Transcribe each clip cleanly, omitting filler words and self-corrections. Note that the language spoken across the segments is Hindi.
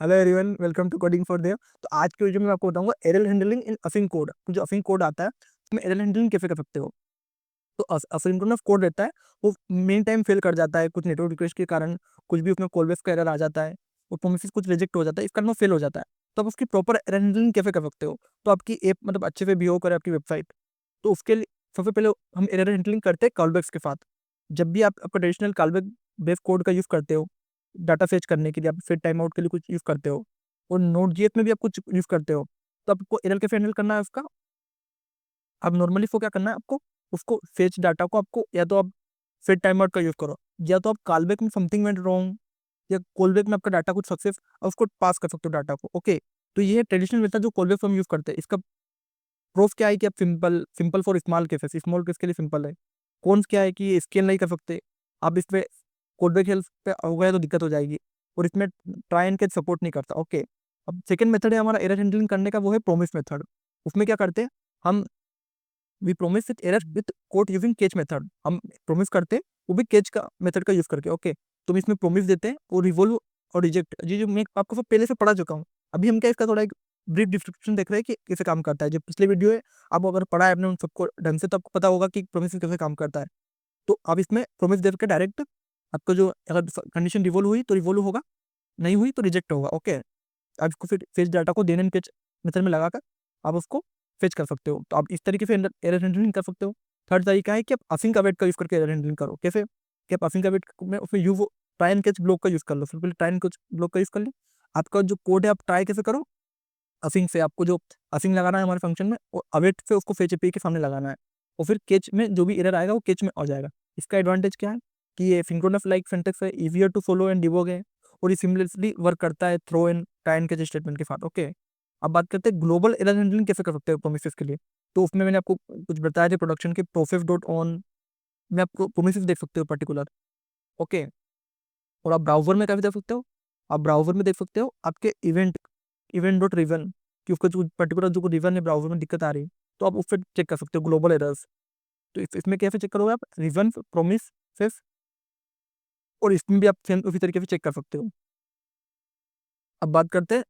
Hello everyone, welcome to coding for Dev. तो आज के वीडियो में मैं आपको बताऊंगा error handling in async code. जो असिंक कोड आता है उसमें एरर हैंडलिंग कैसे कर सकते हो। तो असिंक्रोनस कोड रहता है, वो मेन टाइम फेल कर जाता है कुछ नेटवर्क रिक्वेस्ट के कारण। कुछ भी उसमें कॉलबैक का एरर आ जाता है, वो प्रोमिसेस कुछ रिजेक्ट हो जाता है, इस कारण वो फेल हो जाता है। तो आप उसकी प्रॉपर एरर हैंडलिंग कैसे कर सकते हो। तो आपकी ऐप मतलब अच्छे से बिहेव करे आपकी वेबसाइट, तो उसके लिए सबसे पहले हम एरर हैंडलिंग करते हैं कॉलबैक्स के साथ। जब भी आप आपका ट्रेडिशनल कॉलबैक बेस कोड का यूज़ करते हो, डाटा फेच करने के लिए, आप फिर टाइम आउट के लिए कुछ यूज़ करते हो, और नोट जीएस में भी आप कुछ यूज़ करते हो, तो आपको एरर कैसे हैंडल करना है उसका। अब नॉर्मली वो क्या करना है आपको, उसको फेच डाटा को आपको या तो आप फिर टाइम आउट का यूज़ करो, या तो आप कॉलबैक में समथिंग वेंट रॉन्ग, या कॉलबैक में आपका डाटा कुछ सक्सेस, उसको पास कर सकते हो डाटा को। ओके, तो ये ट्रेडिशनल मेथड जो कॉलबैक हम यूज़ करते हैं। इसका प्रूफ क्या है कि आप simple simple for small cases, small case के लिए सिंपल है। कौन क्या है कि स्केल नहीं कर सकते आप, इसमें कोडबैक हेल्प पे हो गया तो दिक्कत हो जाएगी, और इसमें ट्राई एंड कैच सपोर्ट नहीं करता। ओके, अब सेकंड मेथड है हमारा एरर हैंडलिंग करने का, वो है प्रोमिस मेथड। उसमें क्या करते हैं हम, we promise with error with code using catch method. हम प्रोमिस करते हैं वो भी कैच का मेथड का यूज करके। ओके, तो हम इसमें प्रोमिस देते हैं और रिवॉल्व और रिजेक्ट, ये जो मैं आपको सब पहले से पढ़ा चुका हूँ। अभी हम क्या इसका थोड़ा एक ब्रीफ डिस्क्रिप्शन देख रहे हैं कि कैसे काम करता है। जो पिछले वीडियो है, आप अगर पढ़ा है आपने उन सबको ढंग से, तो आपको पता होगा कि प्रोमिस कैसे काम करता है। तो आप इसमें प्रोमिस देकर डायरेक्ट आपको जो अगर कंडीशन रिवॉल्व हुई तो रिवॉल्व होगा, नहीं हुई तो रिजेक्ट होगा। ओके, आप इसको फिर फेच डाटा को देन एंड फेच मेथड में लगाकर आप उसको फेच कर सकते हो। तो आप इस तरीके से एरर हैंडलिंग कर सकते हो। थर्ड तरीका है कि आप असिंक अवेट का यूज करके एरर हैंडलिंग करो। कैसे कि आप असिंक अवेट में उसमें you try and catch block का यूज कर लो। फिर पहले ट्राई एंड कैच ब्लॉक का यूज कर ले, आपका जो कोड है आप ट्राई कैसे करो, असिंक से आपको जो असिंक लगाना है हमारे फंक्शन में, और अवेट से उसको फेच एपीआई के सामने लगाना है, और फिर कैच में जो भी एरर आएगा वो कैच में आ जाएगा। इसका एडवांटेज क्या है कि ये सिंक्रोनस लाइक सिंटैक्स है, easier to follow and debug है, और ये सिमिलरली वर्क करता है throw and try and catch statement के साथ। ओके, अब बात करते हैं ग्लोबल एरर हैंडलिंग कैसे कर सकते हैं प्रोमिसेस के लिए। तो उसमें मैंने आपको कुछ बताया था प्रोडक्शन के प्रोसेस डॉट ऑन में आपको प्रोमिसेस देख सकते हो पर्टिकुलर। ओके, और आप ब्राउजर में कैसे देख सकते हो, आप ब्राउजर में देख सकते हो आपके इवेंट इवेंट डॉट रिवन, कि उसका जो पर्टिकुलर जो रिवन है ब्राउजर में दिक्कत आ रही है, तो आप उससे चेक कर सकते हो ग्लोबल एरर्स। तो इसमें कैसे चेक करोगे आप, रिवन प्रोमिस सिर्फ, और इसमें भी आप सेम उसी तरीके से चेक कर सकते हो। अब बात करते हैं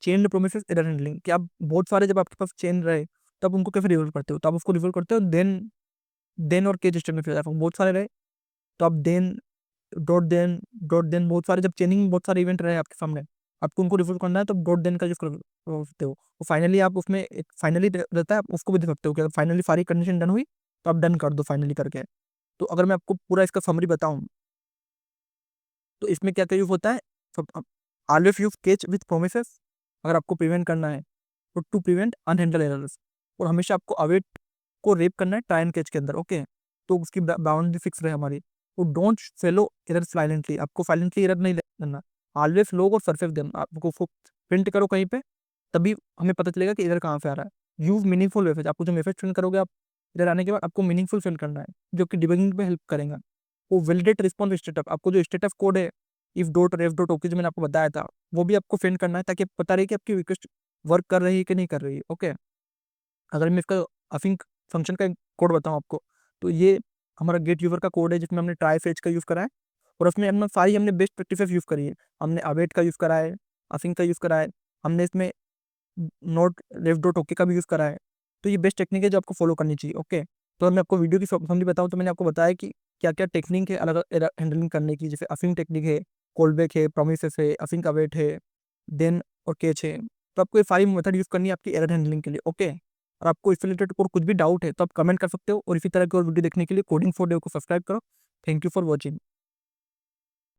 चेन प्रोमिसेस एरर हैंडलिंग, कि आप बहुत सारे जब आपके पास चेन रहे तब उनको कैसे रिवॉल्व करते हो। तो आप उसको रिवॉल्व करते हो देन और केस स्टेटमेंट में। बहुत सारे रहे तो आप डॉट देन बहुत सारे, जब चेनिंग में बहुत सारे इवेंट रहे आपके सामने, आपको उनको रिवॉल्व करना है तो डॉट देन का यूज कर सकते हो। और फाइनली आप उसमें एक फाइनली रहता है, आप उसको भी दे सकते हो कि फाइनली सारी कंडीशन डन हुई तो आप डन कर दो फाइनली करके। तो अगर मैं आपको पूरा इसका समरी बताऊं, तो इसमें क्या क्या यूज होता है। Always use catch with promises अगर आपको प्रिवेंट करना है, तो टू प्रिवेंट अनहैंडल एरर्स। और हमेशा आपको अवेट को रेप करना है ट्राई एंड कैच के अंदर। ओके, तो उसकी बाउंड्री फिक्स रहे हमारी। तो डोंट फेलो एरर साइलेंटली, आपको साइलेंटली एरर नहीं करना। ऑलवेज लोग और सरफेस देम, आपको प्रिंट करो कहीं पे, तभी हमें पता चलेगा कि एरर कहाँ से आ रहा है। यूज मीनिंगफुल मैसेज, आपको जो मैसेज प्रिंट करोगे आप एरर आने के बाद, आपको मीनिंगफुल फिल करना है, जो कि डिबगिंग में हेल्प करेगा। वो वैलिडेट रिस्पॉन्स स्टेटस, आपको जो स्टेटस कोड है if dot ref dot okay जो मैंने आपको बताया था, वो भी आपको सेंड करना है, ताकि आपको पता रहे कि आपकी रिक्वेस्ट वर्क कर रही है कि नहीं कर रही है। ओके, अगर मैं इसका असिंक फंक्शन का कोड बताऊँ आपको, तो ये हमारा गेट यूजर का कोड है जिसमें हमने ट्राई फेच का यूज़ करा है, और उसमें हमने बेस्ट प्रैक्टिसेस यूज़ करी है। हमने अवेट का यूज़ करा है, असिंक का यूज़ करा है, हमने इसमें नोट लेफ्ट डॉट ओके का भी यूज़ करा है। तो ये बेस्ट टेक्निक है जो आपको फॉलो करनी चाहिए। ओके, तो मैं आपको वीडियो की समरी बताऊँ, तो मैंने आपको बताया कि क्या क्या टेक्निक है अलग अलग हैंडलिंग करने की। जैसे असिंक टेक्निक है, कॉलबैक है, प्रोमिसेस है, असिंक अवेट है, देन और कैच है। तो आपको ये सारी मेथड यूज़ करनी है आपकी एरर हैंडलिंग के लिए। ओके, और आपको इससे रिलेटेड और कुछ भी डाउट है तो आप कमेंट कर सकते हो, और इसी तरह की और वीडियो देखने के लिए कोडिंग फॉर डेव को सब्सक्राइब करो। Thank you for watching.